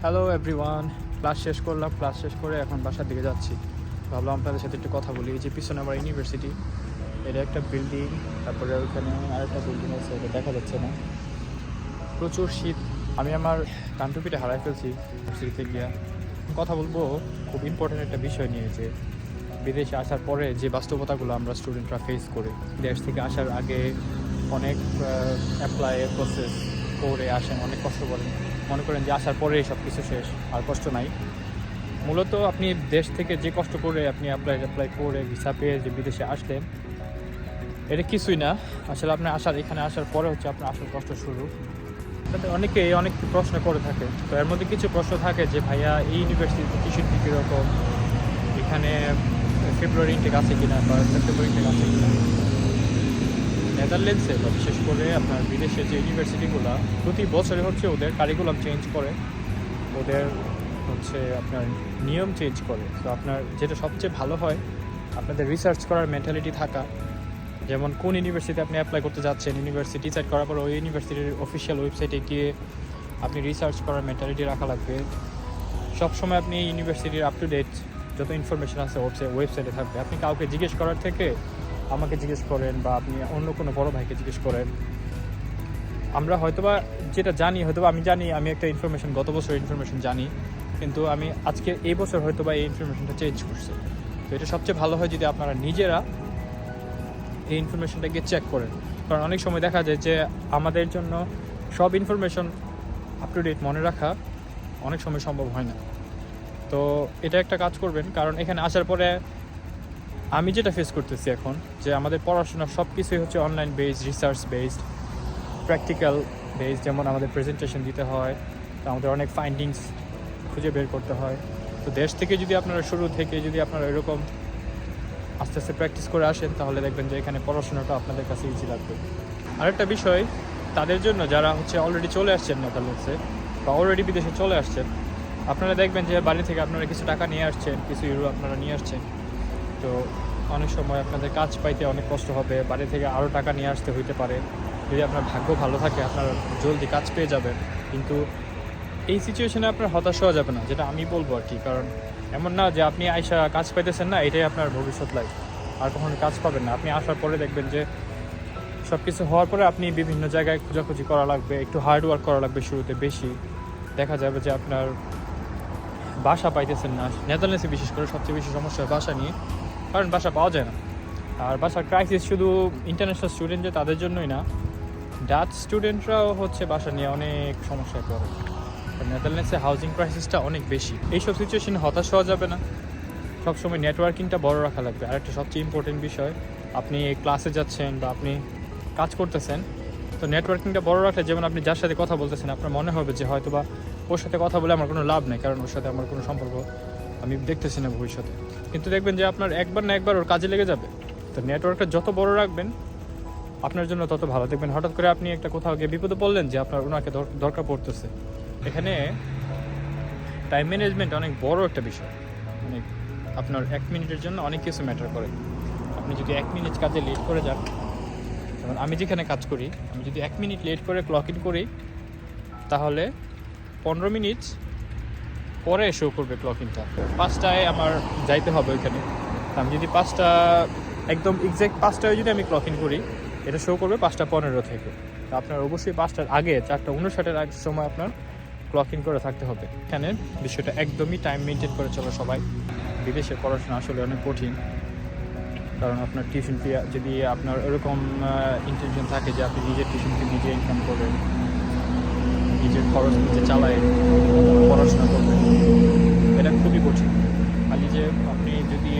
Hello everyone, class শেষ করলাম। Class শেষ করে এখন বাসার দিকে যাচ্ছি। ভাবলাম আপনাদের সাথে একটু কথা বলি। এই যে পিছনে আমার ইউনিভার্সিটি, এটা একটা বিল্ডিং, তারপরে ওইখানে আরেকটা বিল্ডিং আছে, এটা দেখা যাচ্ছে না। প্রচুর শীত। আমি আমার কানটুপিটা হারাই ফেলছি ইউনিভার্সিটিতে গিয়া। কথা বলবো খুব ইম্পর্টেন্ট একটা বিষয় নিয়ে, যে বিদেশে আসার পরে যে বাস্তবতাগুলো আমরা স্টুডেন্টরা ফেস করি। দেশ থেকে আসার আগে অনেক অ্যাপ্লাই প্রসেস করে আসেন, অনেক কষ্ট করেন, মনে করেন যে আসার পরেই সব কিছু শেষ, আর কষ্ট নাই। মূলত আপনি দেশ থেকে যে কষ্ট করে আপনি অ্যাপ্লাই করে ভিসা পেয়ে যে বিদেশে আসলেন, এটা কিছুই না। আসলে আপনি এখানে আসার পরে হচ্ছে আপনার আসল কষ্ট শুরু। তাতে অনেকেই অনেক প্রশ্ন করে থাকে। তো এর মধ্যে কিছু প্রশ্ন থাকে যে ভাইয়া এই ইউনিভার্সিটিতে টিউশন ফি কীরকম, এখানে ফেব্রুয়ারি ইনটেক আছে কিনা বা সেপ্টেম্বর ইনটেক আছে কিনা। নেদারল্যান্ডসে বা বিশেষ করে আপনার বিদেশে যে ইউনিভার্সিটিগুলো প্রতি বছরে হচ্ছে ওদের কারিকুলাম চেঞ্জ করে, ওদের হচ্ছে আপনার নিয়ম চেঞ্জ করে। তো আপনার যেটা সবচেয়ে ভালো হয়, আপনাদের রিসার্চ করার মেন্টালিটি থাকা। যেমন কোন ইউনিভার্সিটিতে আপনি অ্যাপ্লাই করতে যাচ্ছেন, ইউনিভার্সিটি ডিসাইড করার পর ওই ইউনিভার্সিটির অফিসিয়াল ওয়েবসাইটে গিয়ে আপনি রিসার্চ করার মেন্টালিটি রাখা লাগবে। সবসময় আপনি ইউনিভার্সিটির আপ টু ডেট যত ইনফরমেশন আছে ওয়েবসাইটে থাকবে। আপনি কাউকে জিজ্ঞেস করার থেকে আমাকে জিজ্ঞেস করেন বা আপনি অন্য কোনো বড় ভাইকে জিজ্ঞেস করেন। আমরা হয়তোবা যেটা জানি, হয়তোবা আমি জানি, আমি একটা ইনফরমেশন গত বছর ইনফরমেশন জানি, কিন্তু আমি আজকে এই বছর হয়তোবা এই ইনফরমেশনটা চেঞ্জ করছি। তো এটা সবচেয়ে ভালো হয় যদি আপনারা নিজেরা এই ইনফরমেশনটাকে চেক করেন। কারণ অনেক সময় দেখা যায় যে আমাদের জন্য সব ইনফরমেশন আপ টু ডেট মনে রাখা অনেক সময় সম্ভব হয় না। তো এটা একটা কাজ করবেন, কারণ এখানে আসার পরে আমি যেটা ফেস করতেছি এখন, যে আমাদের পড়াশোনা সব কিছুই হচ্ছে online based, research based, practical based. যেমন আমাদের প্রেজেন্টেশন দিতে হয়, তো আমাদের অনেক ফাইন্ডিংস খুঁজে বের করতে হয়। তো দেশ থেকে যদি আপনারা শুরু থেকে যদি আপনারা এরকম আস্তে আস্তে প্র্যাকটিস করে আসেন, তাহলে দেখবেন যে এখানে পড়াশোনাটা আপনাদের কাছে ইজি লাগবে। আরেকটা বিষয় তাদের জন্য যারা হচ্ছে অলরেডি চলে আসছেন নেদারল্যান্ডসে বা অলরেডি বিদেশে চলে আসছেন, আপনারা দেখবেন যে বাড়ি থেকে আপনারা কিছু টাকা নিয়ে আসছেন, কিছু ইউরো আপনারা নিয়ে আসছেন। তো অনেক সময় আপনাদের কাজ পাইতে অনেক কষ্ট হবে, বাড়ি থেকে আরও টাকা নিয়ে আসতে হইতে পারে। যদি আপনার ভাগ্য ভালো থাকে আপনার জলদি কাজ পেয়ে যাবেন, কিন্তু এই সিচুয়েশনে আপনার হতাশ হওয়া যাবে না, যেটা আমি বলবো আর কি। কারণ এমন না যে আপনি আইসা কাজ পাইতেছেন না, এটাই আপনার ভবিষ্যৎ লাইফ, আর কখনো কাজ পাবেন না। আপনি আসার পরে দেখবেন যে সব কিছু হওয়ার পরে আপনি বিভিন্ন জায়গায় খোঁজাখুঁজি করা লাগবে, একটু হার্ড ওয়ার্ক করা লাগবে শুরুতে বেশি। দেখা যাবে যে আপনার বাসা পাইতেছেন না। নেদারল্যান্ডসে বিশেষ করে সবচেয়ে বেশি সমস্যা হয় বাসা নিয়ে, কারণ বাসা পাওয়া যায় না। আর বাসার ক্রাইসিস শুধু ইন্টারন্যাশনাল স্টুডেন্ট যে তাদের জন্যই না, ডাচ স্টুডেন্টরাও হচ্ছে বাসা নিয়ে অনেক সমস্যায় পড়ে। নেদারল্যান্ডসে হাউজিং ক্রাইসিসটা অনেক বেশি। এইসব সিচুয়েশনে হতাশ হওয়া যাবে না, সবসময় নেটওয়ার্কিংটা বড় রাখা লাগবে। আর একটা সবচেয়ে ইম্পর্টেন্ট বিষয়, আপনি ক্লাসে যাচ্ছেন বা আপনি কাজ করতেছেন, তো নেটওয়ার্কিংটা বড় রাখলে, যেমন আপনি যার সাথে কথা বলতেছেন আপনার মনে হবে যে হয়তো বা ওর সাথে কথা বলে আমার কোনো লাভ নেই, কারণ ওর সাথে আমার কোনো সম্পর্ক আমি দেখতেছি না ভবিষ্যতে। কিন্তু দেখবেন যে আপনার একবার না একবার ওর কাজে লেগে যাবে। তো নেটওয়ার্কটা যত বড় রাখবেন আপনার জন্য তত ভালো। দেখবেন হঠাৎ করে আপনি একটা কোথাও গিয়ে বিপদে পড়লেন, যে আপনার ওনাকে দরকার পড়তেছে। এখানে টাইম ম্যানেজমেন্ট অনেক বড় একটা বিষয়। মানে আপনার 1 মিনিটের জন্য অনেক কিছু ম্যাটার করে। আপনি যদি 1 মিনিট কাজে লেট করে যান, যেমন আমি যেখানে কাজ করি, আমি যদি 1 মিনিট লেট করে ক্লক ইন করি, তাহলে 15 মিনিট পরে শো করবে ক্লক ইনটা। 5টায় আমার যাইতে হবে ওইখানে। আমি যদি 5টা একদম এক্স্যাক্ট 5টায় যদি আমি ক্লক ইন করি, এটা শো করবে 5:15 থেকে। তো আপনার অবশ্যই 5টার আগে 4:59-এর আগে সময় আপনার ক্লক ইন করে থাকতে হবে। এখানে বিষয়টা একদমই টাইম মেনটেন করে চলে সবাই। বিদেশে পড়াশোনা আসলে অনেক কঠিন, কারণ আপনার টিউশন ফি, যদি আপনার এরকম ইন্টেনশন থাকে যে আপনি নিজের টিউশন ফি নিজে ইনকাম করবেন, নিজের খরচ নিজে চালায় পড়াশোনা করবেন, এটা খুবই কঠিন। খালি যে আপনি যদি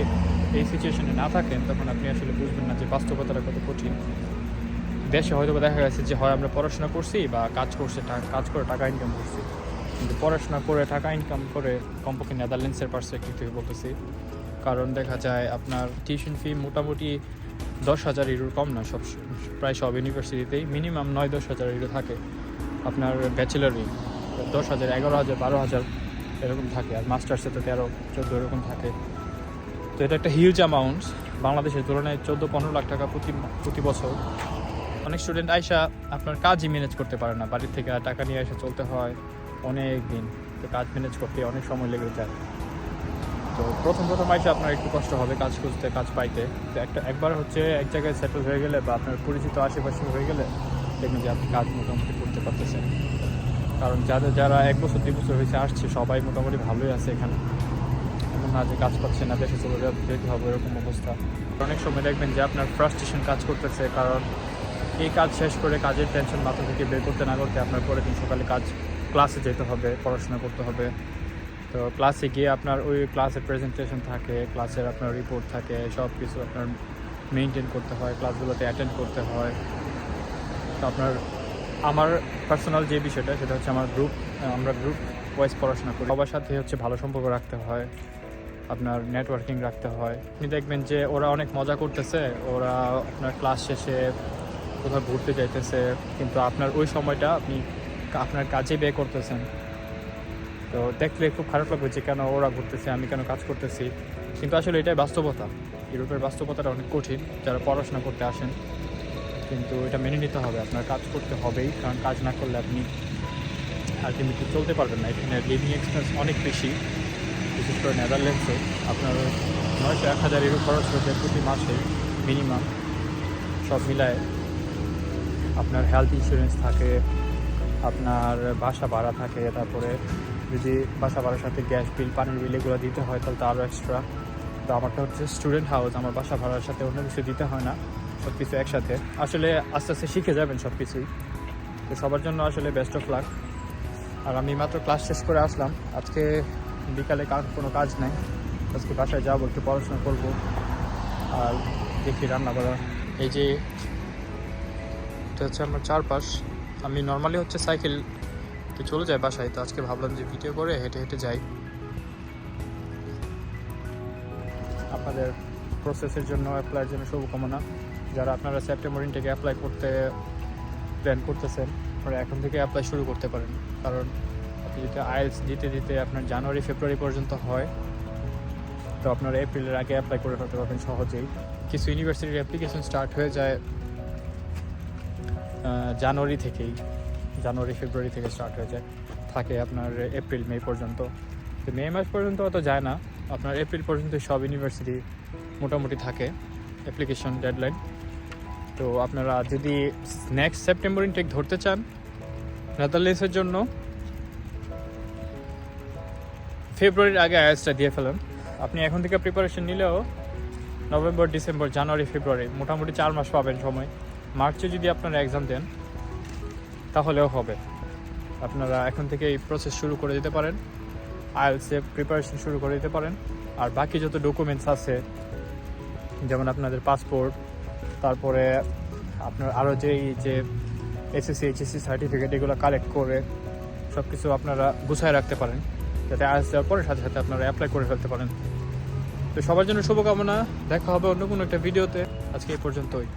এই সিচুয়েশনে না থাকেন, তখন আপনি আসলে বুঝবেন না যে বাস্তবতাটা কত কঠিন। দেশে হয়তো দেখা গেছে যে হয় আমরা পড়াশোনা করছি বা কাজ করে টাকা ইনকাম করছি, কিন্তু পড়াশোনা করে টাকা ইনকাম করে কমপক্ষে নেদারল্যান্ডসের পার্সপেক্টিভ থেকে বলতেছি, কারণ দেখা যায় আপনার টিউশন ফি মোটামুটি 10,000 ইউরোর কম না। প্রায় সব ইউনিভার্সিটিতেই মিনিমাম 9-10,000 ইউরো থাকে। আপনার ব্যাচেলারই 10,000, 11,000, 12,000 এরকম থাকে, আর মাস্টার্সে তো 13-14 এরকম থাকে। তো এটা একটা হিউজ অ্যামাউন্ট, বাংলাদেশের তুলনায় 14-15 লাখ টাকা প্রতি বছর। অনেক স্টুডেন্ট আইসা আপনার কাজই ম্যানেজ করতে পারে না, বাড়ির থেকে টাকা নিয়ে এসে চলতে হয় অনেক দিন। তো কাজ ম্যানেজ করতে অনেক সময় লেগে যায়। তো প্রথম আসে আপনার একটু কষ্ট হবে কাজ খুঁজতে, কাজ পাইতে। তো একবার হচ্ছে এক জায়গায় সেটেল হয়ে গেলে বা আপনার পরিচিত আশেপাশে হয়ে গেলে দেখবেন যে আপনি কাজ মোটামুটি করতে পারতেছেন। কারণ যারা 1 বছর 2 বছর হয়েছে আসছে সবাই মোটামুটি ভালোই আছে এখানে, এমন না যে কাজ পাচ্ছে না, দেশে চলে যেতে হবে এরকম অবস্থা। অনেক সময় দেখবেন যে আপনার ফ্রাস্ট্রেশন কাজ করতেছে, কারণ এই কাজ শেষ করে কাজের টেনশন মাথা থেকে বের করতে না করতে আপনার পরের দিন সকালে ক্লাসে যেতে হবে, পড়াশোনা করতে হবে। তো ক্লাসে গিয়ে আপনার ওই ক্লাসের প্রেজেন্টেশন থাকে, ক্লাসের আপনার রিপোর্ট থাকে, সব কিছু আপনার মেনটেন করতে হয়, ক্লাসগুলোতে অ্যাটেন্ড করতে হয়। তো আমার পার্সোনাল যে বিষয়টা সেটা হচ্ছে আমরা গ্রুপ ওয়াইজ পড়াশোনা করি, সবার সাথে হচ্ছে ভালো সম্পর্ক রাখতে হয়, আপনার নেটওয়ার্কিং রাখতে হয়। আপনি দেখবেন যে ওরা অনেক মজা করতেছে, ওরা আপনার ক্লাস শেষে কোথাও ঘুরতে যাইতেছে, কিন্তু আপনার ওই সময়টা আপনি আপনার কাজে ব্যয় করতেছেন। তো দেখলে খুব খারাপ লাগবে যে কেন ওরা ঘুরতেছে, আমি কেন কাজ করতেছি। কিন্তু আসলে এটাই বাস্তবতা। ইউরোপের বাস্তবতাটা অনেক কঠিন যারা পড়াশোনা করতে আসেন, কিন্তু এটা মেনে নিতে হবে, আপনার কাজ করতে হবেই। কারণ কাজ না করলে আপনি আলটিমেটলি চলতে পারবেন না। এখানে লিভিং এক্সপেন্স অনেক বেশি, বিশেষ করে নেদারল্যান্ডসে আপনার 900-1000 ইউরো খরচ হচ্ছে প্রতি মাসে মিনিমাম। সব মিলায় আপনার হেলথ ইন্স্যুরেন্স থাকে, আপনার বাসা ভাড়া থাকে, তারপরে যদি বাসা ভাড়ার সাথে গ্যাস বিল, পানির বিল এগুলো দিতে হয় তাহলে তো আরও এক্সট্রা। তো আমারটা হচ্ছে স্টুডেন্ট হাউস, আমার বাসা ভাড়ার সাথে অন্য কিছু দিতে হয় না, সব কিছু একসাথে। আসলে আস্তে আস্তে শিখে যাবেন সব কিছুই। তো সবার জন্য আসলে বেস্ট অফ লাক। আর আমি মাত্র ক্লাস শেষ করে আসলাম, আজকে বিকালে কোনো কাজ নাই, আজকে বাসায় যাবো, একটু পড়াশোনা করবো আর দেখি রান্না করা। এই যে এটা হচ্ছে আমার চারপাশ। আমি নর্মালি হচ্ছে সাইকেলতে চলে যাই বাসায়, তো আজকে ভাবলাম যে ভিডিও করে হেঁটে হেঁটে যাই। আপনাদের প্রসেসের জন্য, অ্যাপ্লাইয়ের জন্য শুভকামনা। যারা আপনারা সেপ্টেম্বর ইনটেকে অ্যাপ্লাই করতে প্ল্যান করতেছেন, আপনারা এখন থেকে অ্যাপ্লাই শুরু করতে পারেন। কারণ আপনি যদি আইএলটিএস দিতে দিতে আপনার জানুয়ারি-ফেব্রুয়ারি পর্যন্ত হয়, তো আপনারা এপ্রিলের আগে অ্যাপ্লাই করে ফেলতে পারবেন সহজেই। কিছু ইউনিভার্সিটির অ্যাপ্লিকেশন স্টার্ট হয়ে যায় জানুয়ারি-ফেব্রুয়ারি থেকে স্টার্ট হয়ে যায়, থাকে আপনার এপ্রিল-মে পর্যন্ত। তো মে মাস পর্যন্ত অত যায় না, আপনার এপ্রিল পর্যন্ত সব ইউনিভার্সিটি মোটামুটি থাকে অ্যাপ্লিকেশন ডেডলাইন। তো আপনারা যদি নেক্সট সেপ্টেম্বর ইনটেক ধরতে চান নেদারল্যান্ডসের জন্য, ফেব্রুয়ারির আগে আইএলটিএসটা দিয়ে ফেলেন। আপনি এখন থেকে প্রিপারেশন নিলেও নভেম্বর, ডিসেম্বর, জানুয়ারি, ফেব্রুয়ারি মোটামুটি 4 মাস পাবেন সময়। মার্চে যদি আপনারা এক্সাম দেন তাহলেও হবে। আপনারা এখন থেকে এই প্রসেস শুরু করে দিতে পারেন, আইএলটিএসে প্রিপারেশন শুরু করে দিতে পারেন। আর বাকি যত ডকুমেন্টস আছে, যেমন আপনাদের পাসপোর্ট, তারপরে আপনার আরও যে এসএসসি, এইচএসসি সার্টিফিকেট, এগুলো কালেক্ট করে সব কিছু আপনারা গুছায় রাখতে পারেন, যাতে আইএলটিএস দেওয়ার পরে সাথে সাথে আপনারা অ্যাপ্লাই করে ফেলতে পারেন। তো সবার জন্য শুভকামনা, দেখা হবে অন্য কোনো একটা ভিডিওতে। আজকে এই পর্যন্তই।